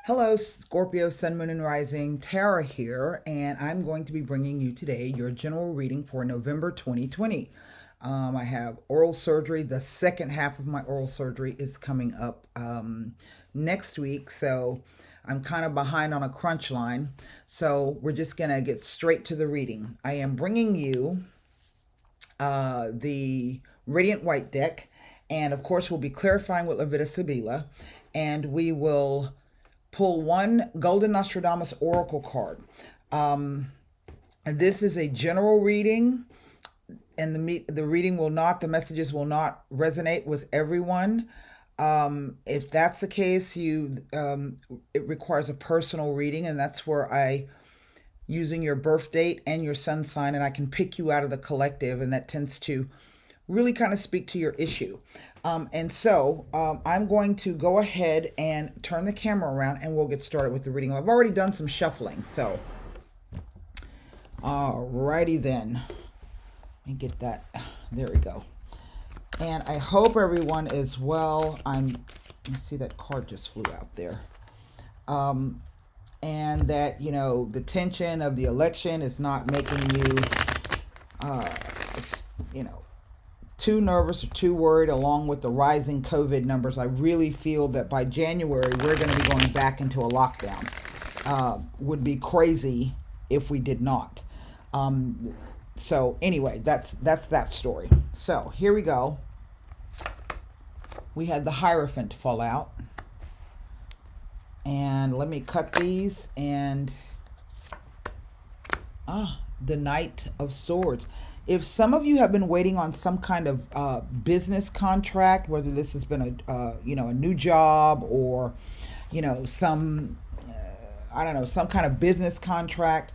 Hello, Scorpio, Sun, Moon, and Rising. Tara here, and I'm going to be bringing you today your general reading for November 2020. I have oral surgery. The second half of my oral surgery is coming up next week, so I'm kind of behind on a crunch line. So we're just going to get straight to the reading. I am bringing you the Radiant White deck, and of course, we'll be clarifying with Levita Sibila, and we will pull one Golden Nostradamus Oracle card. This is a general reading, and the reading will not, the messages will not resonate with everyone. If that's the case, it requires a personal reading, and that's where using your birth date and your sun sign, and I can pick you out of the collective, and that tends to really kind of speak to your issue. I'm going to go ahead and turn the camera around and we'll get started with the reading. I've already done some shuffling, so alrighty then. Let me get that. There we go. And I hope everyone is well. You see that card just flew out there. And that, the tension of the election is not making you, too nervous or too worried, along with the rising COVID numbers. I really feel that by January, we're going to be going back into a lockdown. Would be crazy if we did not. So anyway, that's that story. So here we go. We had the Hierophant fall out. And let me cut these. And the Knight of Swords. If some of you have been waiting on some kind of business contract, whether this has been a new job or some some kind of business contract,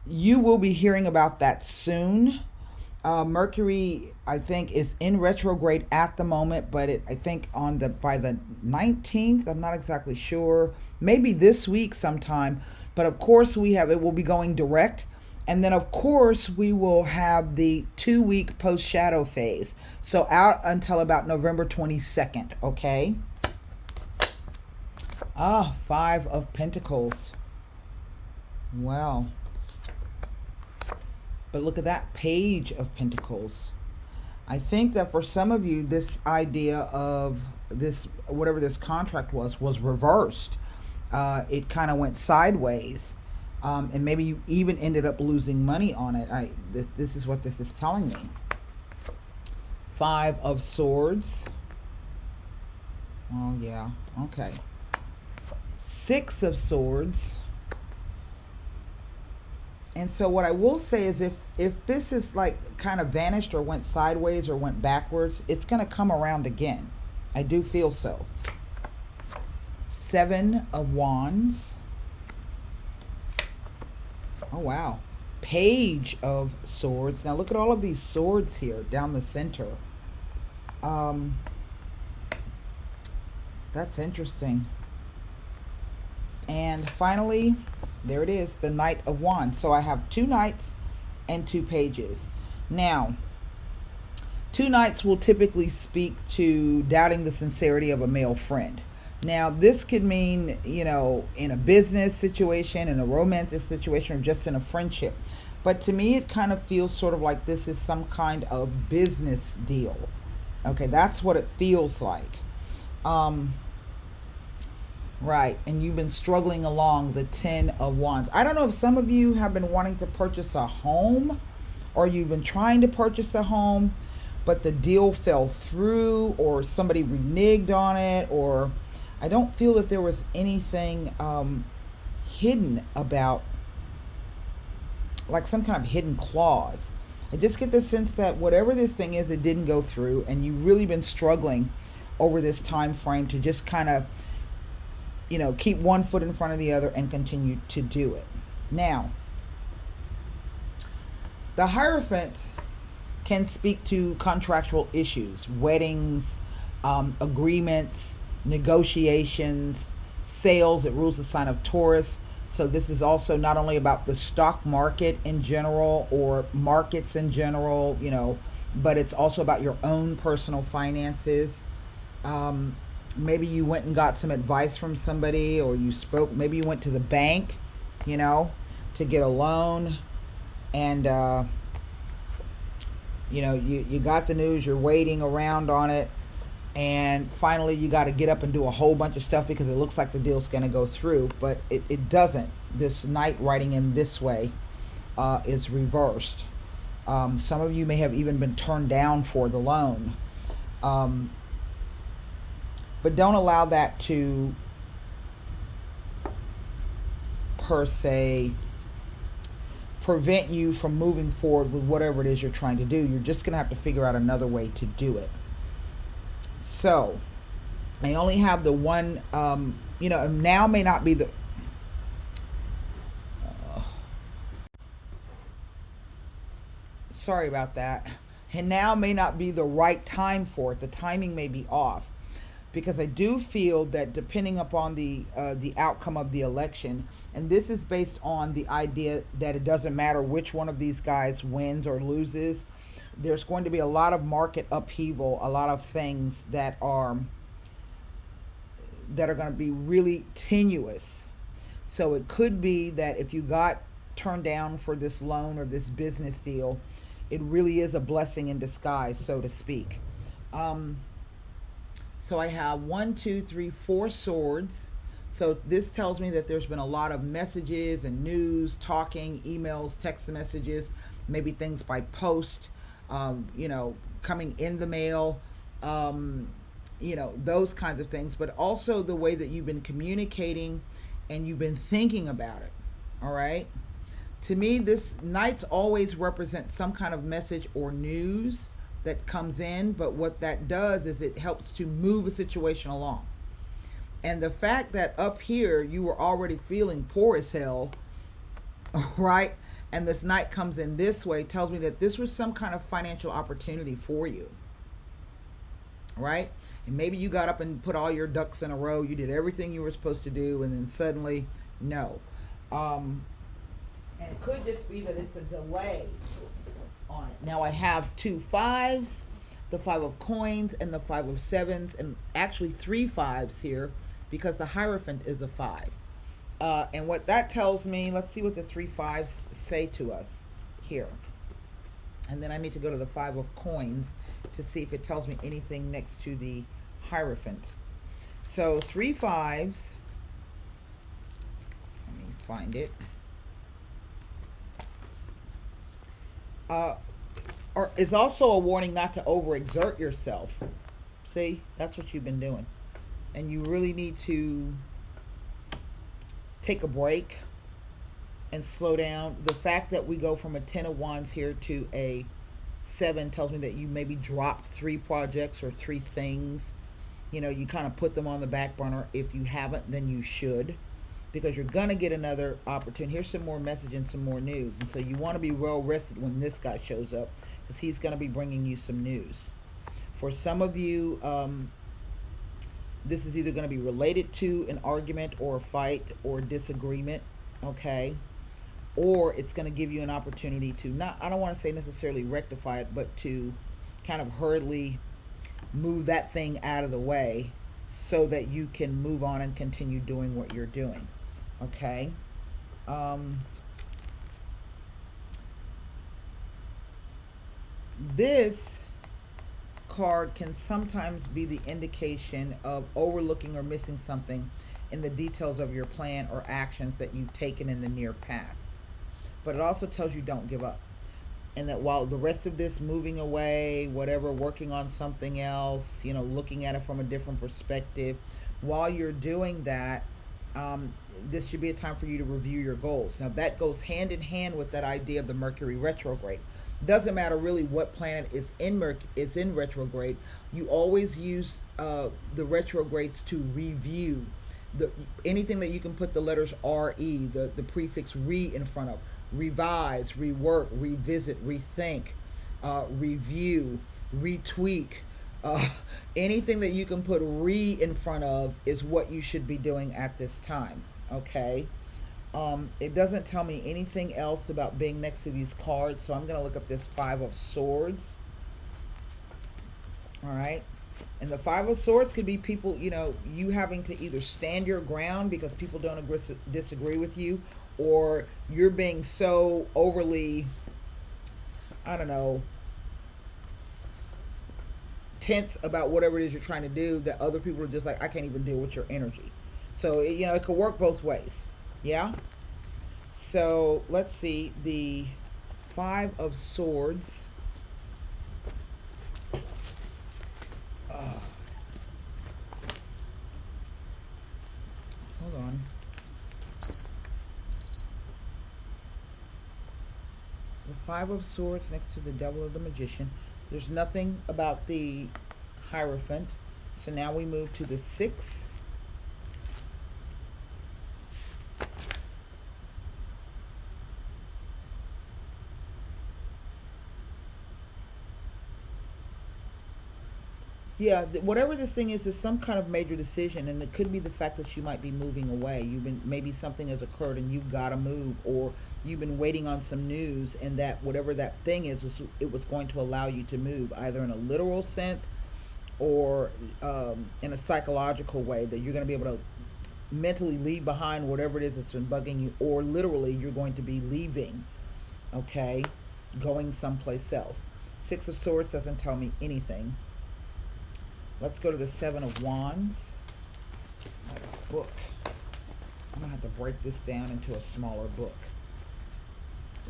you will be hearing about that soon. Mercury, I think, is in retrograde at the moment, but I think by the 19th, I'm not exactly sure, maybe this week sometime. But of course, it will be going direct. And then, of course, we will have the 2-week post-shadow phase. So out until about November 22nd, okay? 5 of Pentacles. Well. But look at that, Page of Pentacles. I think that for some of you, this idea of this, whatever this contract was reversed. It kind of went sideways. And maybe you even ended up losing money on it. This is what this is telling me. 5 of Swords. Oh, yeah. Okay. 6 of Swords. And so what I will say is if this is like kind of vanished or went sideways or went backwards, it's going to come around again. I do feel so. 7 of Wands. Oh, wow. Page of Swords. Now, look at all of these swords here down the center. That's interesting. And finally, there it is, the Knight of Wands. So I have 2 Knights and 2 Pages. Now, 2 Knights will typically speak to doubting the sincerity of a male friend. Now, this could mean, in a business situation, in a romantic situation, or just in a friendship. But to me, it kind of feels sort of like this is some kind of business deal. Okay, that's what it feels like. Right, and you've been struggling along the 10 of Wands. I don't know if some of you have been wanting to purchase a home, or you've been trying to purchase a home, but the deal fell through, or somebody reneged on it, or I don't feel that there was anything hidden about, like some kind of hidden clause. I just get the sense that whatever this thing is, it didn't go through, and you've really been struggling over this time frame to just kind of, keep one foot in front of the other and continue to do it. Now, the Hierophant can speak to contractual issues, weddings, agreements, negotiations, sales. It rules the sign of Taurus. So this is also not only about the stock market in general or markets in general, but it's also about your own personal finances. Maybe you went and got some advice from somebody, or you spoke. Maybe you went to the bank, you know, to get a loan, and you got the news. You're waiting around on it, and finally you got to get up and do a whole bunch of stuff because it looks like the deal's going to go through, but it doesn't. This knight writing in this way is reversed. Some of you may have even been turned down for the loan. But don't allow that to, per se, prevent you from moving forward with whatever it is you're trying to do. You're just going to have to figure out another way to do it. So, I only have the one, now may not be the... sorry about that. And now may not be the right time for it. The timing may be off. Because I do feel that depending upon the outcome of the election, and this is based on the idea that it doesn't matter which one of these guys wins or loses, there's going to be a lot of market upheaval, a lot of things that are going to be really tenuous. So it could be that if you got turned down for this loan or this business deal, it really is a blessing in disguise, so to speak. So I have 1, 2, 3, 4 swords. So this tells me that there's been a lot of messages and news, talking, emails, text messages, maybe things by post, coming in the mail, those kinds of things. But also the way that you've been communicating and you've been thinking about it. All right. To me, this knights always represent some kind of message or news that comes in, but what that does is it helps to move a situation along. And the fact that up here you were already feeling poor as hell, right? And this knight comes in this way tells me that this was some kind of financial opportunity for you, right? And maybe you got up and put all your ducks in a row. You did everything you were supposed to do, and then suddenly, no. And it could just be that it's a delay on it. Now I have 2 5s, the 5 of coins and the 5 of sevens, and actually 3 5s here because the Hierophant is a 5. And what that tells me, let's see what the 3 5s say to us here. And then I need to go to the 5 of coins to see if it tells me anything next to the Hierophant. So 3 5s, let me find it. Or is also a warning not to overexert yourself. See, that's what you've been doing. And you really need to take a break and slow down. The fact that we go from a 10 of wands here to a 7 tells me that you maybe dropped 3 projects or 3 things. You kind of put them on the back burner. If you haven't, then you should, because you're going to get another opportunity. Here's some more message and some more news. And so you want to be well rested when this guy shows up, because he's going to be bringing you some news. For some of you, this is either going to be related to an argument or a fight or disagreement, okay? Or it's going to give you an opportunity to, I don't want to say necessarily rectify it, but to kind of hurriedly move that thing out of the way so that you can move on and continue doing what you're doing. Okay. This card can sometimes be the indication of overlooking or missing something in the details of your plan or actions that you've taken in the near past. But it also tells you don't give up. And that while the rest of this moving away, whatever, working on something else, looking at it from a different perspective, while you're doing that, this should be a time for you to review your goals. Now that goes hand in hand with that idea of the Mercury retrograde. Doesn't matter really what planet is in retrograde. You always use the retrogrades to review anything that you can put the letters RE, the prefix re in front of. Revise, rework, revisit, rethink, review, retweak. Anything that you can put re in front of is what you should be doing at this time. Okay. It doesn't tell me anything else about being next to these cards, so I'm going to look up this 5 of swords. All right. And the Five of Swords could be people, you having to either stand your ground because people don't disagree with you, or you're being so overly, I don't know, tense about whatever it is you're trying to do that other people are just like, I can't even deal with your energy. So, it could work both ways. Yeah? So, let's see. The Five of Swords. Hold on. The Five of Swords next to the Devil of the Magician. There's nothing about the Hierophant. So now we move to the Six. Yeah, whatever this thing is some kind of major decision, and it could be the fact that you might be moving away. Maybe something has occurred and you've got to move, or you've been waiting on some news, and that whatever that thing is, it was going to allow you to move, either in a literal sense or in a psychological way, that you're going to be able to mentally leave behind whatever it is that's been bugging you, or literally you're going to be leaving, okay, going someplace else. Six of Swords doesn't tell me anything. Let's go to the Seven of Wands. I have a book. I'm going to have to break this down into a smaller book.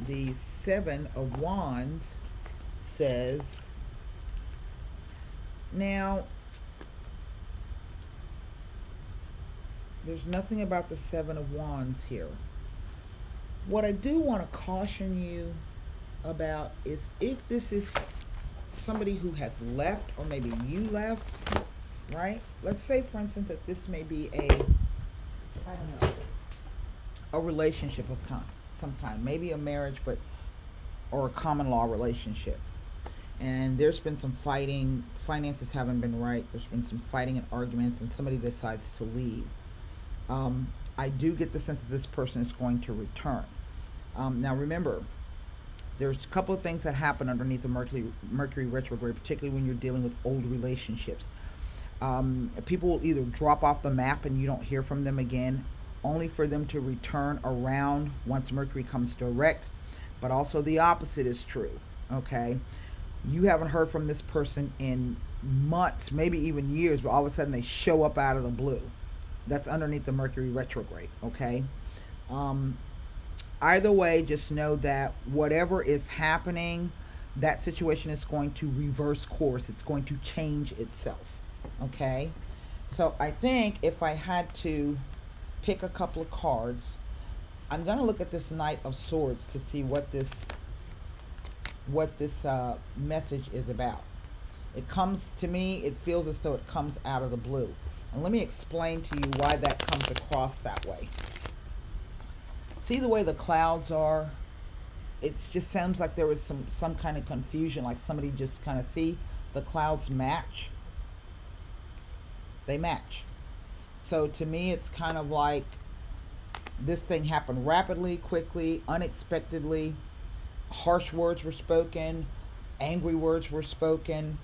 The Seven of Wands says, now, there's nothing about the Seven of Wands here. What I do want to caution you about is, if this is somebody who has left, or maybe you left, right? Let's say, for instance, that this may be a relationship of some kind, maybe a marriage, or a common law relationship. And there's been some fighting, finances haven't been right, there's been some fighting and arguments, and somebody decides to leave. I do get the sense that this person is going to return. Now remember, there's a couple of things that happen underneath the Mercury retrograde, particularly when you're dealing with old relationships. People will either drop off the map and you don't hear from them again, only for them to return around once Mercury comes direct. But also the opposite is true, okay? You haven't heard from this person in months, maybe even years, but all of a sudden they show up out of the blue. That's underneath the Mercury retrograde, okay? Either way, just know that whatever is happening, that situation is going to reverse course. It's going to change itself, okay? So I think if I had to pick a couple of cards, I'm going to look at this Knight of Swords to see what this message is about. It comes to me, it feels as though it comes out of the blue. And let me explain to you why that comes across that way. See the way the clouds are? It just sounds like there was some kind of confusion, like somebody just kind of, see, the clouds match. They match. So to me, it's kind of like this thing happened rapidly, quickly, unexpectedly. Harsh words were spoken, angry words were spoken,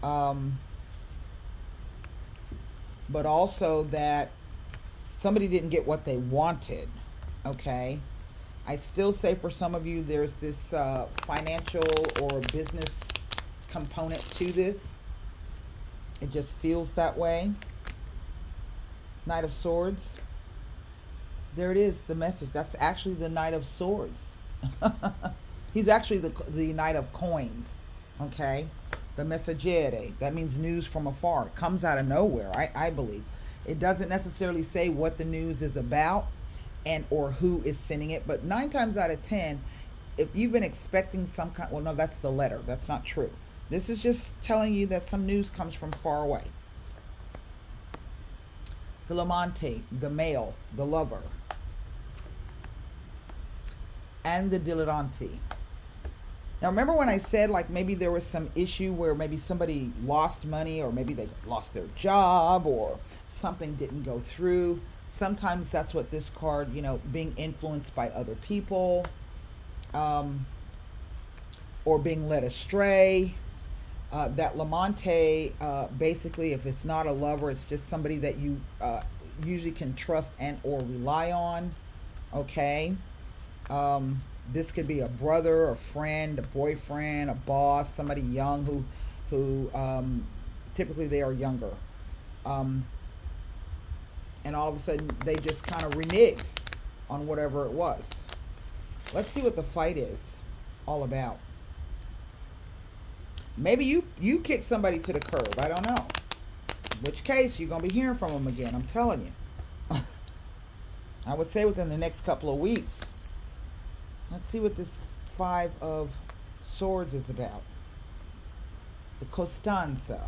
but also that somebody didn't get what they wanted, okay? I still say for some of you there's this financial or business component to this. It just feels that way. Knight of Swords. There it is, the message. That's actually the Knight of Swords. He's actually the Knight of Coins, okay? The messaggere. That means news from afar. It comes out of nowhere, I believe. It doesn't necessarily say what the news is about or who is sending it, but 9 times out of 10, if you've been expecting some kind, well, no, that's the letter. That's not true. This is just telling you that some news comes from far away. The Lamante, the male, the lover, and the dilettante. Now remember when I said like maybe there was some issue where maybe somebody lost money, or maybe they lost their job, or something didn't go through. Sometimes that's what this card, being influenced by other people, or being led astray, That Lamante, basically, if it's not a lover, it's just somebody that you usually can trust and or rely on. Okay. Um, this could be a brother, a friend, a boyfriend, a boss, somebody young who typically they are younger. Um, and all of a sudden they just kind of reneged on whatever it was. Let's see what the fight is all about. Maybe you kick somebody to the curb. I don't know. In which case you're gonna be hearing from them again. I'm telling you. I would say within the next couple of weeks. Let's see what this Five of Swords is about. The Costanza.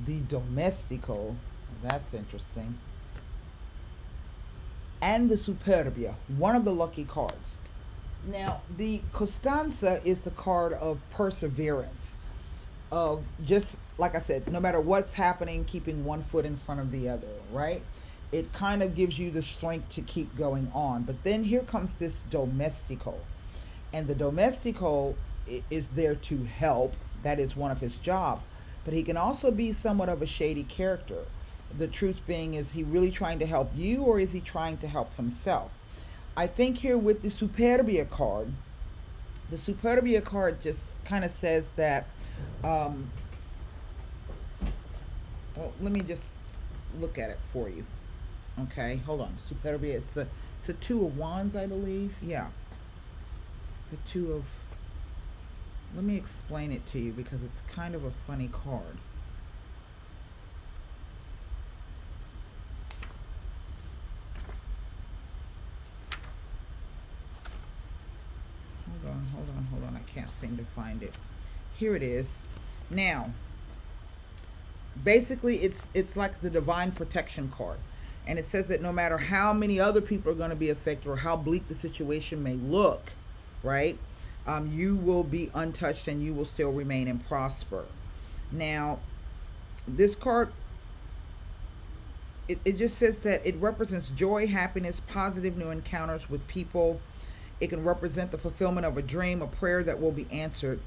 The Domestico. That's interesting. And the Superbia. One of the lucky cards. Now, the Costanza is the card of perseverance. Of just, like I said, no matter what's happening, keeping one foot in front of the other, right? It kind of gives you the strength to keep going on. But then here comes this Domestico. And the Domestico is there to help. That is one of his jobs. But he can also be somewhat of a shady character. The truth being, is he really trying to help you, or is he trying to help himself? I think here with the Superbia card, the Superbia card just kind of says that, well, let me just look at it for you. Okay, hold on. Superbia, it's a Two of Wands, I believe. Yeah. The Two of, let me explain it to you because it's kind of a funny card. Hold on. I can't seem to find it. Here it is. Now, basically, it's like the divine protection card. And it says that no matter how many other people are going to be affected or how bleak the situation may look, right, you will be untouched and you will still remain and prosper. Now, this card, it just says that it represents joy, happiness, positive new encounters with people. It can represent the fulfillment of a dream, a prayer that will be answered,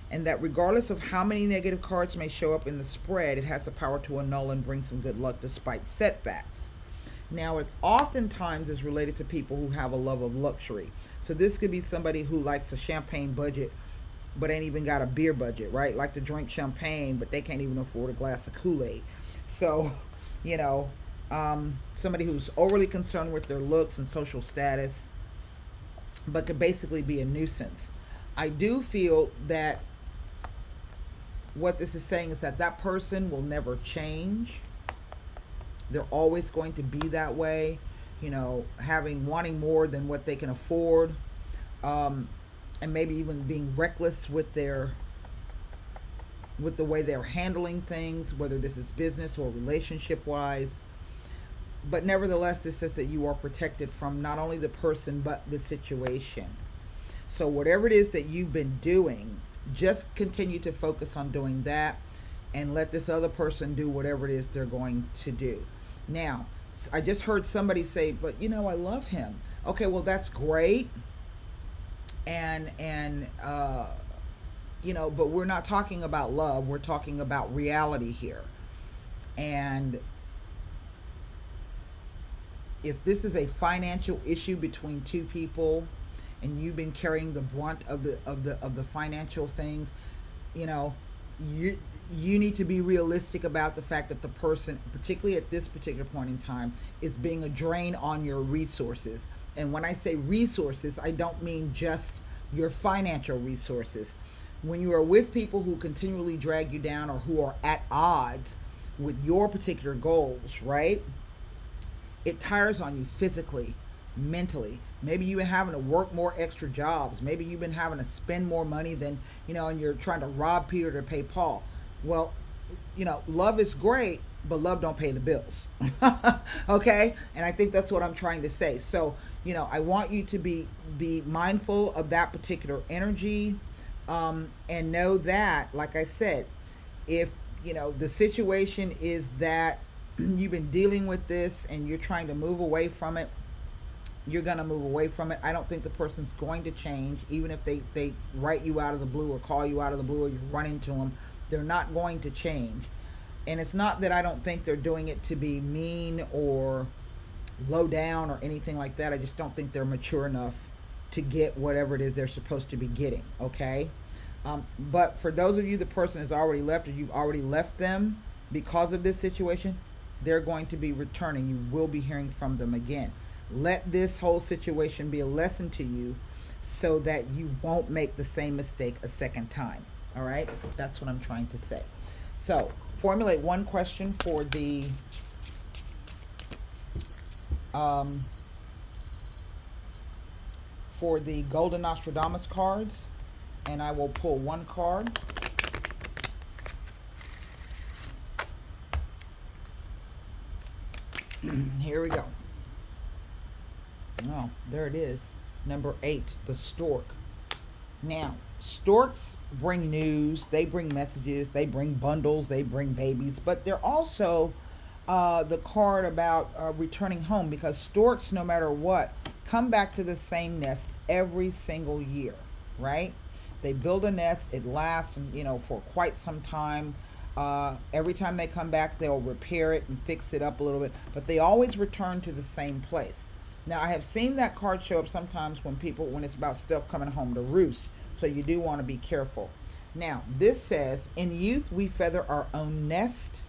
and that regardless of how many negative cards may show up in the spread, it has the power to annul and bring some good luck despite setbacks. Now, it oftentimes is related to people who have a love of luxury. So this could be somebody who likes a champagne budget, but ain't even got a beer budget, right? Like to drink champagne, but they can't even afford a glass of Kool-Aid. So, you know, somebody who's overly concerned with their looks and social status, but could basically be a nuisance. I do feel that what this is saying is that that person will never change. They're always going to be that way, you know, wanting more than what they can afford, and maybe even being reckless with the way they're handling things, whether this is business or relationship wise. But nevertheless, this says that you are protected from not only the person but the situation. So whatever it is that you've been doing, just continue to focus on doing that and let this other person do whatever it is they're going to do. Now, I just heard somebody say, but you know, I love him. Okay, well, that's great. And you know, but we're not talking about love. We're talking about reality here. And if this is a financial issue between two people and you've been carrying the brunt of the financial things, you know, you need to be realistic about the fact that the person, particularly at this particular point in time, is being a drain on your resources. And when I say resources, I don't mean just your financial resources. When you are with people who continually drag you down or who are at odds with your particular goals, right? It tires on you physically, mentally. Maybe you've been having to work more extra jobs. Maybe you've been having to spend more money than, you know, and you're trying to rob Peter to pay Paul. Well, you know, love is great, but love don't pay the bills. Okay? And I think that's what I'm trying to say. So, you know, I want you to be mindful of that particular energy, and know that, like I said, if, you know, the situation is that you've been dealing with this and you're trying to move away from it, you're going to move away from it. I don't think the person's going to change, even if they write you out of the blue or call you out of the blue or you run into them. They're not going to change. And it's not that I don't think they're doing it to be mean or low down or anything like that. I just don't think they're mature enough to get whatever it is they're supposed to be getting, okay? But for those of you, the person has already left or you've already left them because of this situation, they're going to be returning. You will be hearing from them again. Let this whole situation be a lesson to you so that you won't make the same mistake a second time. All right? That's what I'm trying to say. So, formulate one question for the Golden Nostradamus cards, and I will pull one card. Here we go. Oh, there it is. Number 8, the stork. Now, storks bring news, they bring messages, they bring bundles, they bring babies, but they're also the card about returning home, because storks, no matter what, come back to the same nest every single year, right? They build a nest, it lasts, for quite some time. Every time they come back, they'll repair it and fix it up a little bit, but they always return to the same place. Now, I have seen that card show up sometimes when it's about stuff coming home to roost, so you do want to be careful. Now, this says, in youth, we feather our own nests.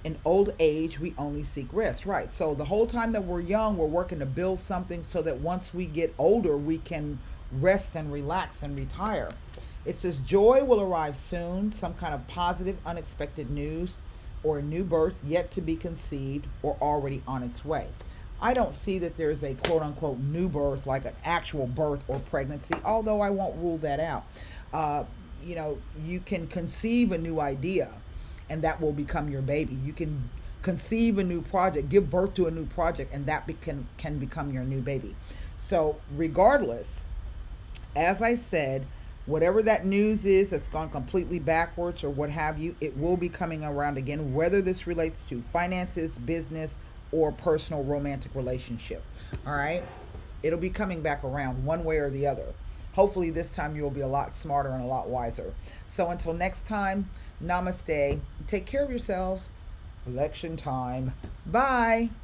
In old age, we only seek rest. Right, so the whole time that we're young, we're working to build something so that once we get older, we can rest and relax and retire. It says, joy will arrive soon, some kind of positive, unexpected news, or a new birth yet to be conceived or already on its way. I don't see that there's a quote-unquote new birth, like an actual birth or pregnancy, although I won't rule that out. You can conceive a new idea, and that will become your baby. You can conceive a new project, give birth to a new project, and that can become your new baby. So regardless, as I said, whatever that news is that's gone completely backwards or what have you, it will be coming around again, whether this relates to finances, business, or personal romantic relationship. All right? It'll be coming back around one way or the other. Hopefully this time you'll be a lot smarter and a lot wiser. So until next time, namaste. Take care of yourselves. Election time. Bye.